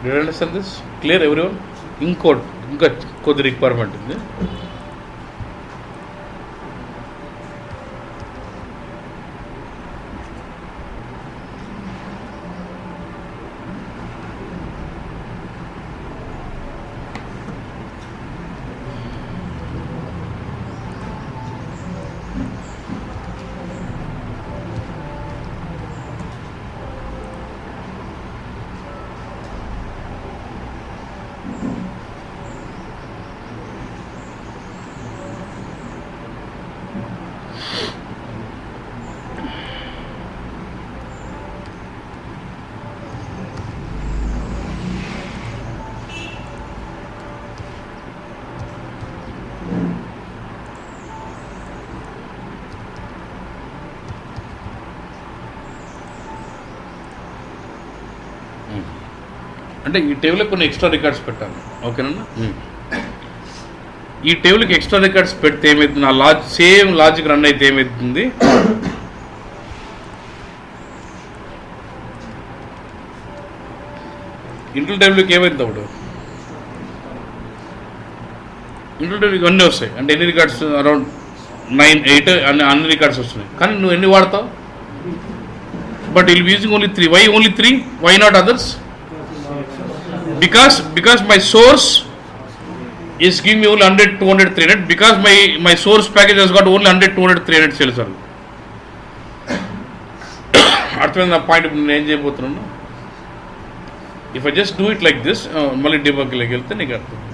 Did you understand this? Clear everyone? ఇంకా కొద్ది requirement ఉంది. అంటే ఈ టేబుల్కి కొన్ని ఎక్స్ట్రా రికార్డ్స్ పెట్టాను. ఓకేనా? ఈ టేబుల్కి ఎక్స్ట్రా రికార్డ్స్ పెడితే ఏమవుతుంది, నా సేమ్ లాజిక్ రన్ అయితే ఏమవుతుంది, ఇంటర్ టేబుల్కి ఏమవుతుంది అప్పుడు ఇంటర్ టేబుల్కి అన్నీ వస్తాయి. అంటే ఎన్ని రికార్డ్స్, అరౌండ్ 9, 8 అన్ని రికార్డ్స్ వస్తున్నాయి. కానీ నువ్వు ఎన్ని వాడతావు? But will using only 3. Why only 3? Why not others? Because my source is giving me only 100, 200, 300. Because my source package has got only 100, 200, 300 cells. అర్థమైంది నా పాయింట్. నేను ఏం చేయబోతున్నాను, if I just do it like this, మళ్ళీ డిబగ్లోకి వెళ్తే నీకు అర్థం.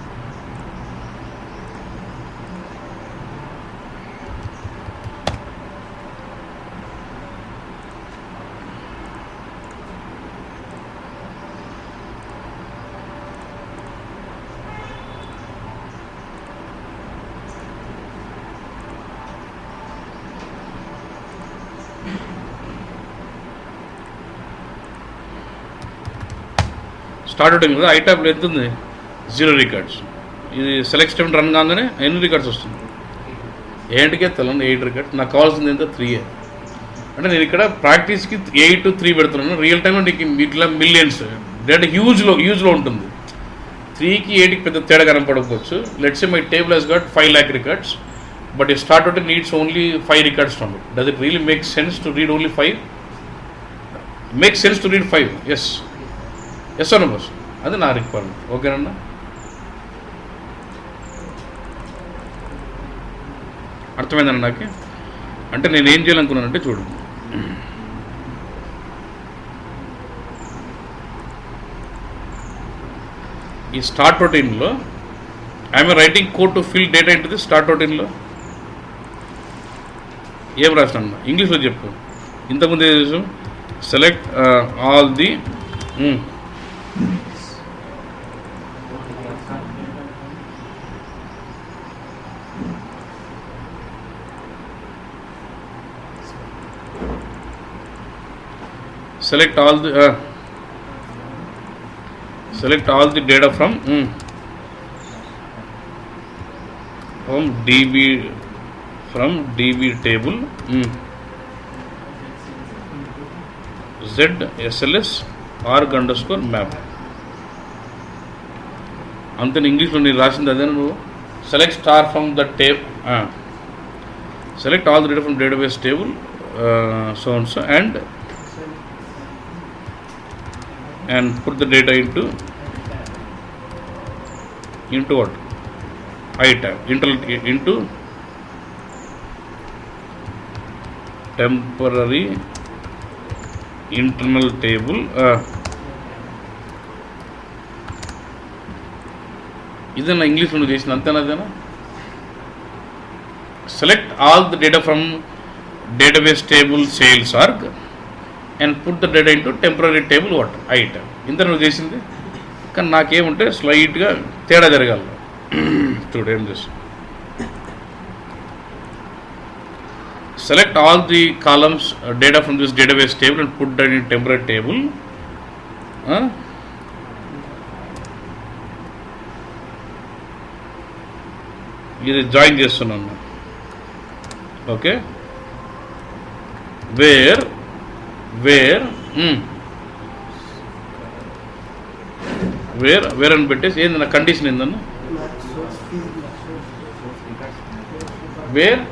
Start అవుతుంది కదా, ఐటాప్లో ఎంత ఉంది? 0 రికార్డ్స్. ఇది సెలెక్ట్ స్టేట్మెంట్ రన్ కాగానే ఎన్ని రికార్డ్స్ వస్తుంది? ఏంటికే తెలండి 8 రికార్డ్స్. నాకు కావాల్సింది ఎంత? 3. అంటే నేను ఇక్కడ ప్రాక్టీస్కి 8 to 3 పెడుతున్నాను. రియల్ టైంలో నీకు ఇట్లా మిలియన్స్ డేటా హ్యూజ్లో ఉంటుంది. 3కి 8కి పెద్ద తేడా కనపడకపోవచ్చు. Let's say my table has got 5 lakh records, but you start out needs only 5 records from it. Does it really make sense to read only 5? Makes sense to read 5. Yes or no boss? అది నా requirement. ఓకేనన్నా? అర్థమైందన్న నాకు. అంటే నేను ఏం చేయాలనుకున్నానంటే చూడు, ఈ start రొటీన్లో I'm writing code to fill data ఇంటది. స్టార్ట్ రొటీన్లో ఏం రాసినా ఇంగ్లీష్లో చెప్పు. ఇంతకుముందు ఏం చేసాం? Select all the select all the data from db table z sls org_map. అంతే ఇంగ్లీష్లో నేను రాసింది అదే. నువ్వు select star from the select all the data from database table so and so and put the data into what? iTab into temporary internal table. ఇదేనా ఇంగ్లీష్లో నువ్వు చేసిన అంతేనా? Select all the data from database table sales org and put the data into temporary table what? iTab. ఇంత నువ్వు చేసింది. కానీ నాకేముంటే స్లైట్గా తేడా జరగాలి. చూడు ఏం చేసి select all the columns data from this database table and put that in temporary table. ఇది జాయిన్ చేస్తున్నాను. ఓకే, వేర్ వేర్ అని పెట్టేసి ఏంది నా కండిషన్ ఏందన్న where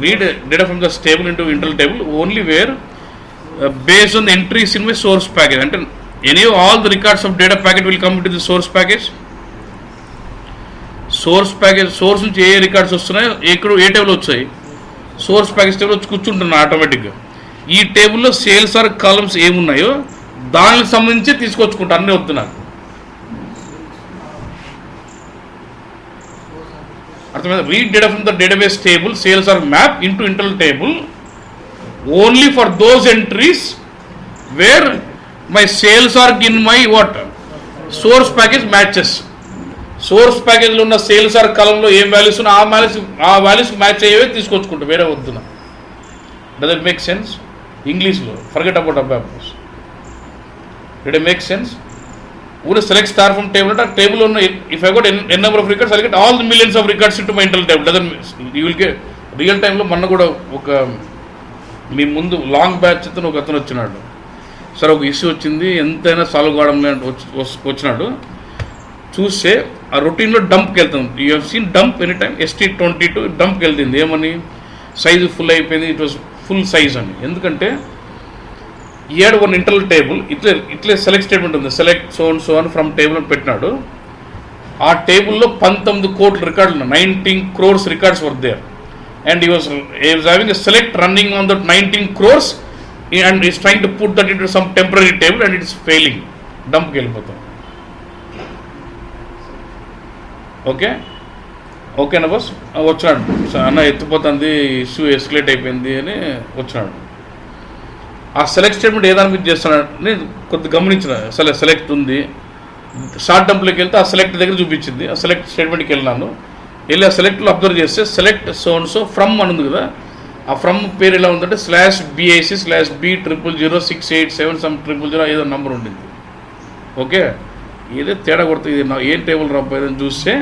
read data from the table into internal table only where based on the entries in my source package. And all the records of data packet will come into the source package. Source నుంచి ఏ records వస్తున్నాయో ఏ table వచ్చాయి source package table వచ్చి కూర్చుంటున్నా ఆటోమేటిక్గా. ఈ టేబుల్లో sales are columns ఏమున్నాయో దానికి సంబంధించి తీసుకొచ్చుకుంటా అన్నీ వద్దు నాకు. అర్థమైంది? Read data from the database table sales are map into internal table only for those entries where my sales are in my what source package matches. Source ప్యాకేజ్లో ఉన్న సేల్స్ ఆర్ కాలంలో ఏం వాల్యూస్ ఉన్నా ఆ వాల్యూస్ మ్యాచ్ అయ్యేవే తీసుకొచ్చుకుంటా, వేరే వద్దున. Does it make sense? ఇంగ్లీష్లో ఫర్గెట్ అబౌట్ అబ్బాస్. Did it make sense? ఊరు సెలెక్ట్ స్టార్ ఫ్రమ్ టేబుల్ అంటే ఆ టేబుల్లో ఉన్న if I got n number of records I get all the millions of records into my internal table. Doesn't you will get real టైంలో. మొన్న కూడా ఒక మీ ముందు లాంగ్ బ్యాచ్ అతను ఒక అతను వచ్చినాడు. సరే ఒక ఇష్యూ వచ్చింది, ఎంతైనా సాల్వ్ కావడం వచ్చినాడు. చూస్తే ఆ రొటీన్లో డంప్కి వెళ్తాం. You have seen dump any time. ST22 డంప్కి వెళ్తుంది. ఏమని? సైజు ఫుల్ అయిపోయింది, ఇట్ వాజ్ ఫుల్ సైజ్ అని. ఎందుకంటే ఏడు వన్ ఇంటర్నల్ టేబుల్ ఇట్లే సెలెక్ట్ స్టేట్మెంట్ ఉంది, సెలెక్ట్ సో అని ఫ్రమ్ టేబుల్ అని పెట్టినాడు. ఆ టేబుల్లో 19 కోట్ల రికార్డులు, 19 crores records were there. And he was having a select running on that 19 crores and is trying to put that into some temporary table and it is failing. డంప్కి వెళ్ళిపోతాం. ఓకేనా boss? వచ్చినాడు అన్న, ఎత్తిపోతుంది, ఇష్యూ ఎస్కలేట్ అయిపోయింది అని వచ్చినాడు. ఆ select statement ఏదాని మీద చేస్తున్నాడు నేను కొద్దిగా గమనించిన. సెలెక్ట్ ఉంది, షార్ట్ డంప్లోకి వెళ్తే ఆ సెలెక్ట్ దగ్గర చూపించింది. ఆ సెలెక్ట్ స్టేట్మెంట్కి వెళ్ళినాను. వెళ్ళి ఆ సెలెక్ట్లో అబ్జర్వ్ చేస్తే సెలెక్ట్ సో ఫ్రమ్ అని ఉంది కదా, ఆ ఫ్రమ్ పేరు ఎలా ఉందంటే /BIC/B000687 సమ్ 000 ఏదో నెంబర్ ఉండింది. ఓకే, ఏదో తేడా కొడుతుంది, ఇది ఏం టేబుల్ రాబోయేదని చూస్తే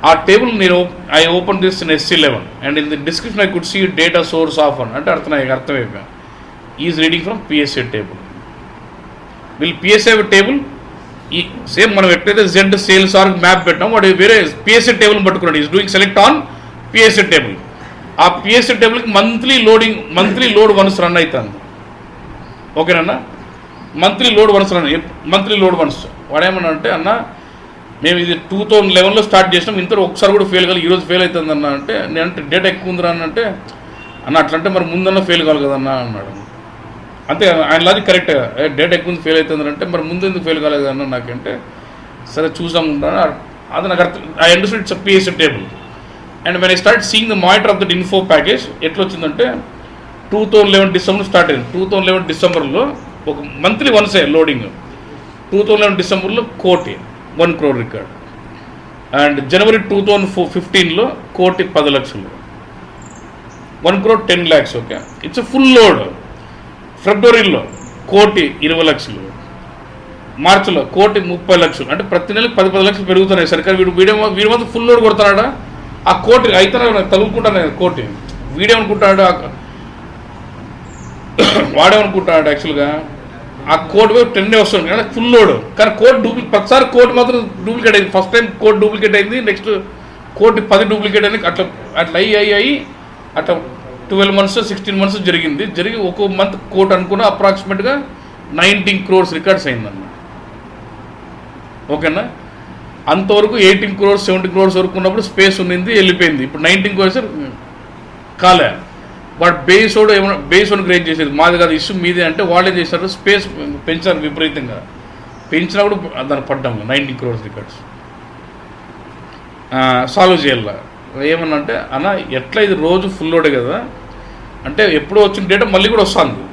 ఆ టేబుల్ నేను I open this in SC11 and in the description I could see data source of అని అంటే అర్థమైపోయా. Is reading from PSA table. వీళ్ళు PSA టేబుల్ ఈ సేమ్ మనం ఎట్లయితే జెడ్ సేల్స్ ఆర్ మ్యాప్ పెట్టాం, వాడు వేరే PSA టేబుల్ పట్టుకున్నాడు. Is doing select on PSA table. ఆ PSA టేబుల్కి మంత్లీ లోడ్ వన్స్ రన్ అవుతుంది. ఓకేనన్నా? మంత్లీ లోడ్ వన్స్ వాడేమన్నా అంటే, అన్న మేము ఇది 2011లో స్టార్ట్ చేసినాం, ఇంత ఒకసారి కూడా ఫెయిల్ కాదు, ఈరోజు ఫెయిల్ అవుతుంది అన్న అంటే, నేనంటే డేటా ఎక్కువ ఉందిరా అని అంటే, అన్న అట్లంటే మరి ముందన్నా ఫెయిల్ కావాలి కదన్నా అన్నాడు. అంతే ఆయన లాజిక్ కరెక్ట్గా, డేటా ఎక్కువ ఫెయిల్ అవుతుంది అంటే మరి ముందు ఎందుకు ఫెయిల్ కాలేదు అన్న నాకంటే, సరే చూసాం అది నాకు అర్థం. I understood it's PSA table. And when I start seeing the monitor of that info package ఎట్లా వచ్చిందంటే 2011 డిసెంబర్ స్టార్ట్ అయింది. 2011 డిసెంబర్లో ఒక మంత్లీ వన్సే లోడింగ్. 2011 డిసెంబర్లో 1 crore రికార్డ్. అండ్ జనవరి 2015లో 1,10,00,000, 1 crore 10 lakhs. Okay, it's a full load. ఫిబ్రవరిలో 1,20,00,000, మార్చిలో 1,30,00,000. అంటే ప్రతి నెలకు 10 లక్షలు పెరుగుతున్నాయి. సరిగ్గా వీడి మాత్రం ఫుల్ లోడ్ కొడతాడా? ఆ కోటి అయితే తగులుకుంటాను కోటి. వీడేమనుకుంటాడు, వాడేమనుకుంటాడు యాక్చువల్గా ఆ కోడ్ 10 వస్తుంది కానీ ఫుల్ లోడ్. కానీ కోడ్ ప్రతిసారి కోడ్ మాత్రం డూప్లికేట్ అయింది. ఫస్ట్ టైం కోడ్ డూప్లికేట్ అయింది, నెక్స్ట్ కోడ్ 10 డూప్లికేట్ అయింది. అట్లా అయ్యి అట్లా 12 months 16 months జరిగి ఒక్కో మంత్ కోట్ అనుకున్న అప్రాక్సిమేట్గా 19 crores రికార్డ్స్ అయిందన్నమాట. ఓకేనా? అంతవరకు 18 crores 70 crores వరకు ఉన్నప్పుడు స్పేస్ ఉన్నింది, వెళ్ళిపోయింది. ఇప్పుడు 19 crores కాలే. వాడు బేస్ ఓన్ క్రియేట్ చేసేది, మాది కాదు ఇష్యూ మీదే అంటే వాళ్ళే చేశారు. స్పేస్ పెంచారు విపరీతంగా, పెంచినప్పుడు దాన్ని పడ్డాము 19 crores రికార్డ్స్. సాల్వ్ చేయాల. ఏమన్నా అంటే, అన్న ఎట్లా ఇది రోజు ఫుల్ లోడే కదా అంటే, ఎప్పుడో వచ్చిన డేటా మళ్ళీ కూడా వస్తుంది.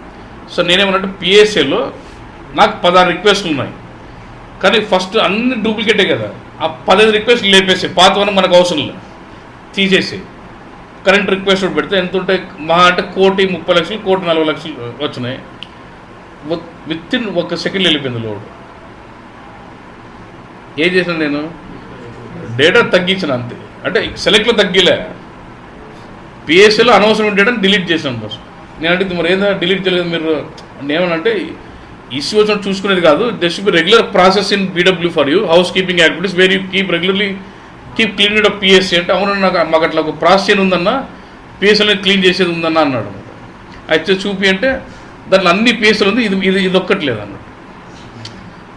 సో నేనేమన్నంటే PSAలో నాకు 16 రిక్వెస్ట్లు ఉన్నాయి, కానీ ఫస్ట్ అన్ని డూప్లికేటే కదా. ఆ 15 రిక్వెస్ట్లు లేపేసి పాతవన్నీ మనకు అవసరం లేదు, తీసేసి కరెంట్ రిక్వెస్ట్ పెడితే ఎంత ఉంటాయి మహా అంటే 1,30,00,000 1,40,00,000 వచ్చినాయి. విత్ ఇన్ 1 సెకండ్ వెళ్ళిపోయింది లోడ్. ఏం చేశాను నేను? డేటా తగ్గించిన అంతే. అంటే సెలెక్ట్లో తగ్గిలే, PSAలో అనవసరం డేటాని డిలీట్ చేసాను బస్. నేను అడిగితే మరి ఏదైనా డిలీట్ చేయలేదు మీరు ఏమనంటే, ఇష్యూ వచ్చినట్టు చూసుకునేది కాదు. This should be regular process in BW for you, house keeping activities where you keep regularly keep clean of PSC అంటే అవును మాకు అట్లా ఒక ప్రాసెస్ ఉందన్న పిఎస్ఎల్ని క్లీన్ చేసేది ఉందన్న అన్నాడు. అయితే చూపి అంటే దాంట్లో అన్ని పిఎస్ఎల్ ఉంది, ఇది ఒక్కట్లేదు అన్నాడు.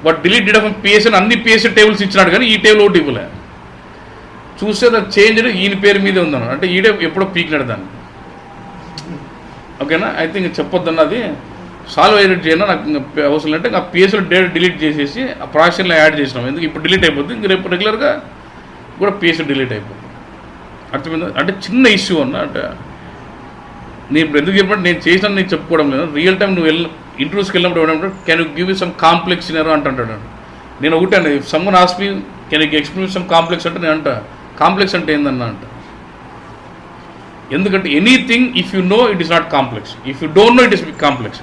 బట్ డిలీట్ డేటా ఫ్రమ్ పిఎస్ఎల్ అన్ని పిఎస్సీ టేబుల్స్ ఇచ్చినాడు కానీ ఈ టేబుల్ ఒకటి ఇవ్వలే. చూస్తే దాన్ని చేంజ్ ఈయన పేరు మీదే ఉందన్నాడు. అంటే ఈడే ఎప్పుడో పీకినాడు దాన్ని. ఓకేనా, అయితే ఇంక చెప్పొద్దన్నది సాల్వ్ ఎడిట్ చేయను నాకు అవసరం అంటే ఆ పిఎస్ఎల్ డేటా డిలీట్ చేసేసి ఆ ప్రాసెస్లో యాడ్ చేసినాం. ఎందుకు ఇప్పుడు డిలీట్ అయిపోతుంది, ఇంక రేపు రెగ్యులర్గా కూడా పిఎస్ఎల్ డిలీట్ అయిపోతుంది. అర్థమైందా? అంటే చిన్న ఇష్యూ అన్న. అంటే నేను ఇప్పుడు ఎందుకు చెప్పినట్టు నేను చేసిన నేను చెప్పుకోవడం లేదు. రియల్ టైం నువ్వు ఇంటర్వ్యూస్కి వెళ్ళినప్పుడు ఏమంటే can you give you some complex సినారో అంటాడు. నేను ఒకటే అండి, if someone ask me can you explain some complex అంటే నేను అంట కాంప్లెక్స్ అంటే ఏందన్నా అంట. ఎందుకంటే anything if you know it is not complex, if you don't know it is complex.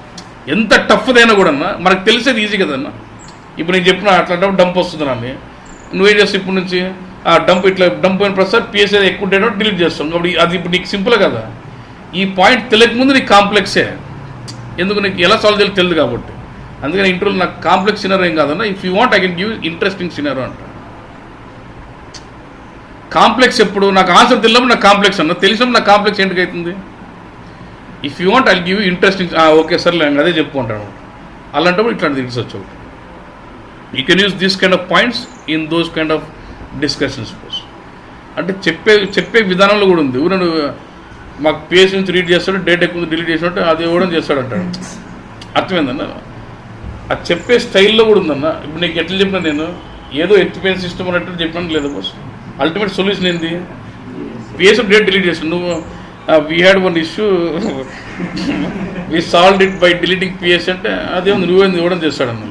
ఎంత టఫ్దైనా కూడా అన్న మనకు తెలిసేది ఈజీ కదన్నా. ఇప్పుడు నేను చెప్పిన అట్లాంటప్పుడు డంప్ వస్తుందని నువ్వేం చేస్తావు ఇప్పటి నుంచి ఆ డంప్ ఇట్లా డంప్ అయిన ప్రసాద్ పిఎస్ఐ ఎక్కువ డేటా డిలీట్ చేస్తాం. కాబట్టి అది ఇప్పుడు నీకు సింపుల్ కదా. ఈ పాయింట్ తెలియకముందు నీకు కాంప్లెక్సే. ఎందుకు నీకు ఎలా సాల్వ్ చేయాలో తెలియదు కాబట్టి. అందుకని ఇంటర్వ్యూలో నాకు కాంప్లెక్స్ సినారో ఏం కాదన్నా. If you want I can give interesting సినారో అంట. కాంప్లెక్స్ ఎప్పుడు నాకు ఆన్సర్ తెలియప్పుడు నాకు కాంప్లెక్స్ అన్న, తెలిసినప్పుడు నాకు కాంప్లెక్స్ ఏంటికి అవుతుంది. If you want I give interesting okay సర్లే అదే చెప్పుకుంటాను. అలాంటప్పుడు ఇట్లాంటి తెలిసొచ్చు. You can use this kind of points in those kind of discussions. అంటే చెప్పే విధానంలో కూడా ఉంది. ఊరు మాకు పేజ్ నుంచి రీడ్ చేస్తాడు, డేట్ ఎక్కువ డిలీట్ చేసినట్టు అది ఇవ్వడం చేస్తాడు అంటాడు. అర్థమైందన్న, అది చెప్పే స్టైల్లో కూడా ఉందన్న. ఇప్పుడు నీకు ఎట్లా చెప్పినా నేను ఏదో ఎత్తిపోయిన సిస్టమ్ అన్నట్టు చెప్పినాను లేదా బాస్. అల్టిమేట్ సొల్యూషన్ ఏంది, పిఎస్ఎఫ్ డేట్ డిలీట్ చేస్తాడు. నువ్వు we had one issue we solved it by deleting PS అంటే అదేముంది నువ్వేంది ఇవ్వడం చేస్తాడు అన్న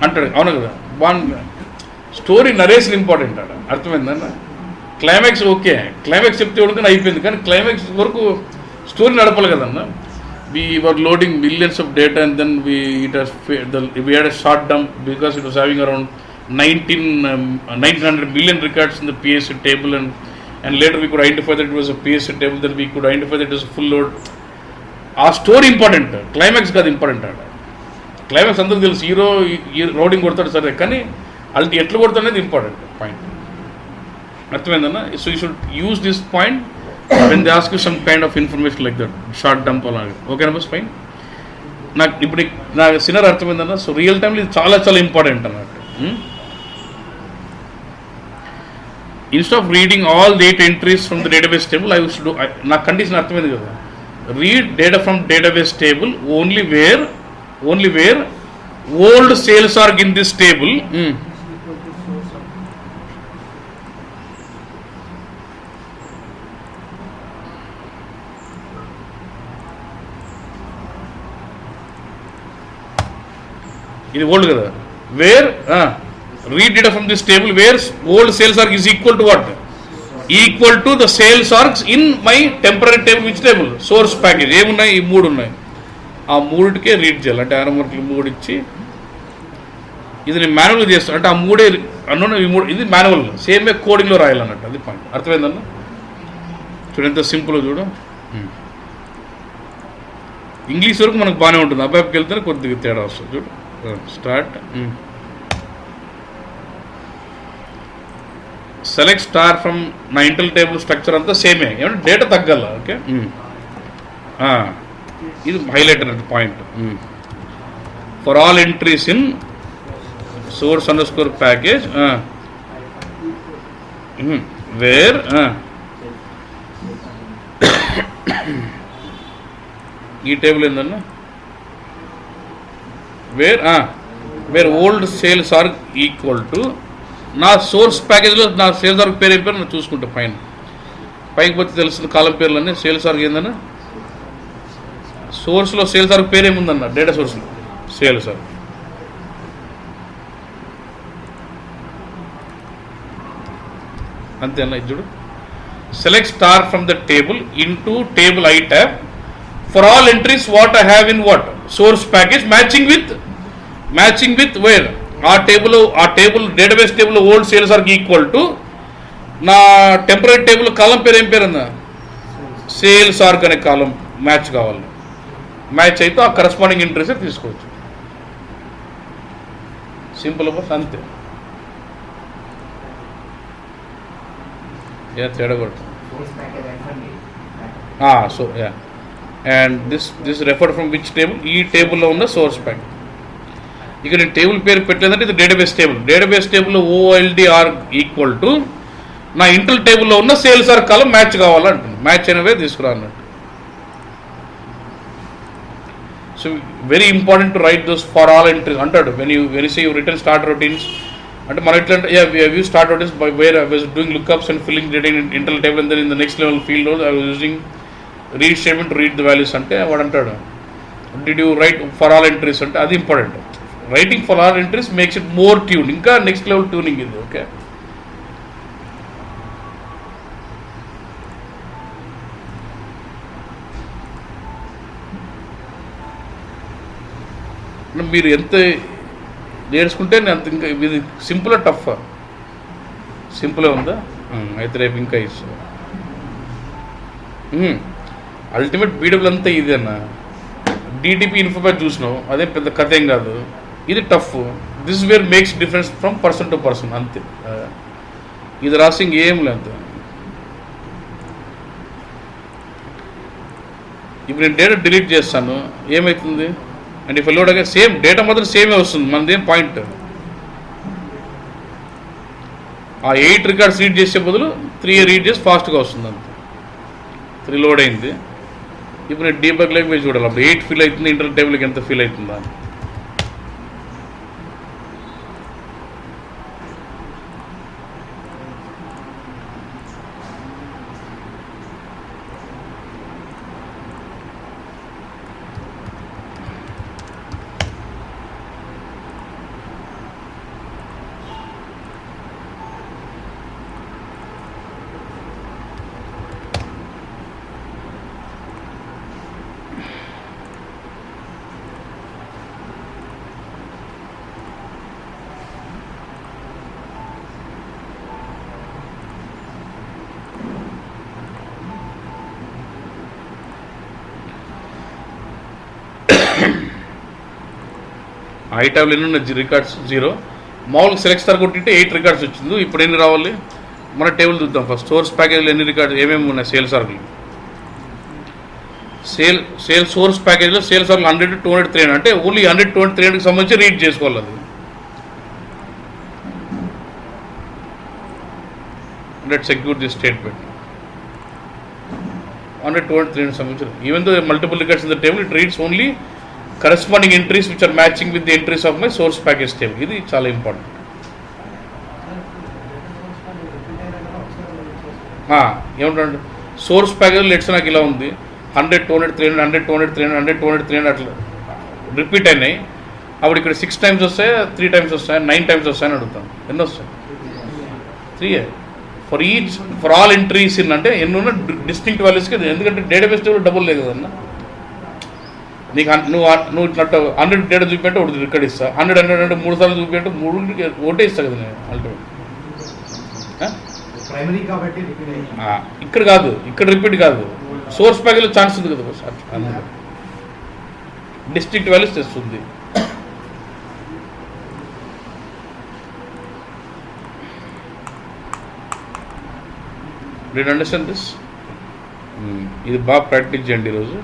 అంటాడు. అవును కదా, బాగా స్టోరీ నరేషన్ ఇంపార్టెంట్ ఆడ. అర్థమైందన్న, క్లైమాక్స్ ఓకే క్లైమాక్స్ చెప్తే ఎవరికైనా అయిపోయింది కానీ క్లైమాక్స్ వరకు స్టోరీ నడపాలి కదన్న. We were loading millions of data and then we had a short dump because it was having around 1900 million records in the PSC table and later we could identify that it was a PSC table, then we could identify that it was a full load. ఆ story important, climax కాదు important ఆడ. Climax అందరికి తెలుసు, hero roading కొడతాడు సరే కానీ అల్టి ఎట్లా కొడతాడు అనేది ఇంపార్టెంట్ పాయింట్. అర్థమైందన్న. So you should use this point when they ask you some kind of information like that, short dump అలాగే. ఓకేనా బస్ ఫైన్. నాకు ఇప్పుడు నాకు సినార్ అర్థమైందన్న. సో రియల్ టైంలో ఇది చాలా చాలా ఇంపార్టెంట్ అన్నట్టు. Instead of reading all the 8 entries from the database table, I used to do, నా కండిషన్ అర్థమైంది కదా, read data from database table only where old sales are in this table. ఇది old కదా. Where read data from this table where old sales arc is equal to what? Equal to the sales arcs in my temporary table. which table? Source package. ఏమున్నాయి? ఈ 3 ఉన్నాయి. ఆ 3కే read చేయాలి. అంటే ఆరమర్కి 3 ఇచ్చి ఇది నేను మాన్యువల్గా చేస్తాను. అంటే ఆ 3 అన్న ఈ 3 ఇది మాన్యువల్ సేమ్ కోడింగ్లో రాయాలన్నట్టు. అది పాయింట్. అర్థమైందన్న. చూడు ఎంత సింపుల్ చూడు. ఇంగ్లీష్ వరకు మనకు బాగానే ఉంటుంది, అబ్బాయికి వెళ్తేనే కొద్దిగా తేడా వస్తుంది. చూడు స్టార్ట్. సెలెక్ట్ స్టార్ ఫ్రమ్ నా ఇంటల్ టేబుల్ స్ట్రక్చర్ అంతా సేమే, ఏమంటే డేటా తగ్గాల. ఓకే, ఇది హైలైట్ అన్నట్టు point. For all entries in source under score package where ఈ టేబుల్ ఏందన్నా, where old sales are equal to నా సోర్స్ ప్యాకేజ్లో నా సేల్స్ ఆర్క్ పేరు ఏం పేరు నేను చూసుకుంటా. పైకి పోతే తెలుస్తుంది కాలం పేర్లన్నీ. సేల్స్ ఆర్క్ ఏందన్నా, సోర్స్లో సేల్స్ ఆర్క్ పేరు ఏముందన్న, డేటా సోర్స్లో సేల్స్ ఆర్క్. అంతే అన్న. ఇది చూడు, select star from the table into table I tab for all entries what I have in what source package matching with where ఆ table database table old sales ఆర్కి equal to నా temporary table column పేరు ఏం పేరు అన్నా, sales arc అనే కాలం match కావాలి. Match అయితే ఆ కరస్పాండింగ్ ఎంట్రీసే తీసుకోవచ్చు. సింపుల్ బస్ అంతే. తేడా కొట్టు. So and this referred from which table? ఈ టేబుల్లో ఉన్న సోర్స్ ప్యాక్. ఇక నేను టేబుల్ పేరు పెట్టలేదంటే ఇది డేటాబేస్ టేబుల్. డేటాబేస్ టేబుల్లో OLDR ఈక్వల్ టు నా ఇంటర్ టేబుల్లో ఉన్న సేల్స్ ఆర్ కాలం మ్యాచ్ కావాలంటుంది. మ్యాచ్ అనేవే తీసుకురా అన్నట్టు. So very important to write those for all entries అంటాడు. When you say you return start routines అంటే మనం ఎట్లా అంటే view start routines by where I was doing lookups and filling data in inter table and then in the next level field I was using read statement to read the values అంటే వాడు అంటాడు did you right for all entries అంటే అది important. Writing for all entries makes it more tune. ఇంకా next level tuning ఇది. Okay, మీరు ఎంత నేర్చుకుంటే అంత ఇంకా ఇది సింపుల్ టఫ్? సింపులే ఉందా? అయితే రేపు ఇంకా ఇస్తాను. అల్టిమేట్ బీడబ్ల్యూ అంతా ఇది అన్న. DTP ఇన్ఫోప్యాక్ చూసినావు, అదే పెద్ద కథ ఏం కాదు. ఇది tough. This wear makes difference from person to person అంతే. ఇది రాసింగ్ ఏం లేదు. ఇప్పుడు నేను డేటా డిలీట్ చేస్తాను, ఏమవుతుంది? And if load again same data మాత్రం సేమే వస్తుంది. మనదేం పాయింట్ ఆ 8 రికార్డ్స్ రీడ్ చేసే బదులు 3 రీడ్ చేసి ఫాస్ట్గా వస్తుంది అంతే. 3 లోడ్ అయింది. ఇప్పుడు నేను డీబగ్ లేక పోయి చూడాలి అప్పుడు 8 ఫీల్ అవుతుంది, ఇంటర్ టేబుల్కి ఎంత ఫీల్ అవుతుందా అని. ఐ ట్యాబ్లో ఎన్ని ఉన్నాయి? రికార్డ్స్ 0. మామూలుగా సెలెక్ట్ స్టార్ కొట్టింటే 8 రికార్డ్స్ వచ్చింది. ఇప్పుడు ఎన్ని రావాలి? మన టేబుల్ చూద్దాం ఫస్ట్. సోర్స్ ప్యాకేజ్లో ఎన్ని రికార్డ్స్ ఏమేమి ఉన్నాయి? సేల్స్ ఆర్కులు సేల్ సోర్స్ ప్యాకేజ్లో సేల్స్ ఆర్కులు 100, 200, 300 అంటే ఓన్లీ 100, 200, 300కి సంబంధించి రీడ్ చేసుకోవాలి. అది 100 సెక్యూర్ ది స్టేట్మెంట్ 100, 200, 300 సంబంధించి. Even though multiple records in the table it reads only corresponding entries which are matching with the entries of my source package table. ఇది చాలా important. ఏమంటాడు? సోర్స్ ప్యాకేజ్ లెట్స్ నాకు ఇలా ఉంది 100, 200, 300, 100, 200, 300, 100, 200, 300 అట్లా రిపీట్ అయినాయి. అప్పుడు ఇక్కడ 6 టైమ్స్ వస్తాయా, 3 టైమ్స్ వస్తాయా, 9 టైమ్స్ వస్తాయని అడుగుతాను. ఎన్ని వస్తాయి? 3. ఫర్ ఆల్ ఎంట్రీస్ ఇన్ అంటే ఎన్ని ఉన్న డిస్టింక్ట్ వాల్యూస్కి. ఎందుకంటే డేటాబేస్ టేబుల్ డబుల్ లేదు కదన్నా. నీకు నువ్వు ఇట్లా 100 డేటా చూపించే ఒకటి రికార్డ్ ఇస్తా. 100 3 సార్లు చూపించే 3 ఒకటే ఇస్తా కదా నేను అల్టిమేట్. ఇక్కడ కాదు, ఇక్కడ రిపీట్ కాదు. సోర్స్ ప్యాకేజ్లో ఛాన్స్ ఉంది కదా అందులో డిస్ట్రిక్ట్ వాల్యూస్ తెస్తుంది. Do you understand this? ఇది బాగా ప్రాక్టీస్ చేయండి ఈరోజు.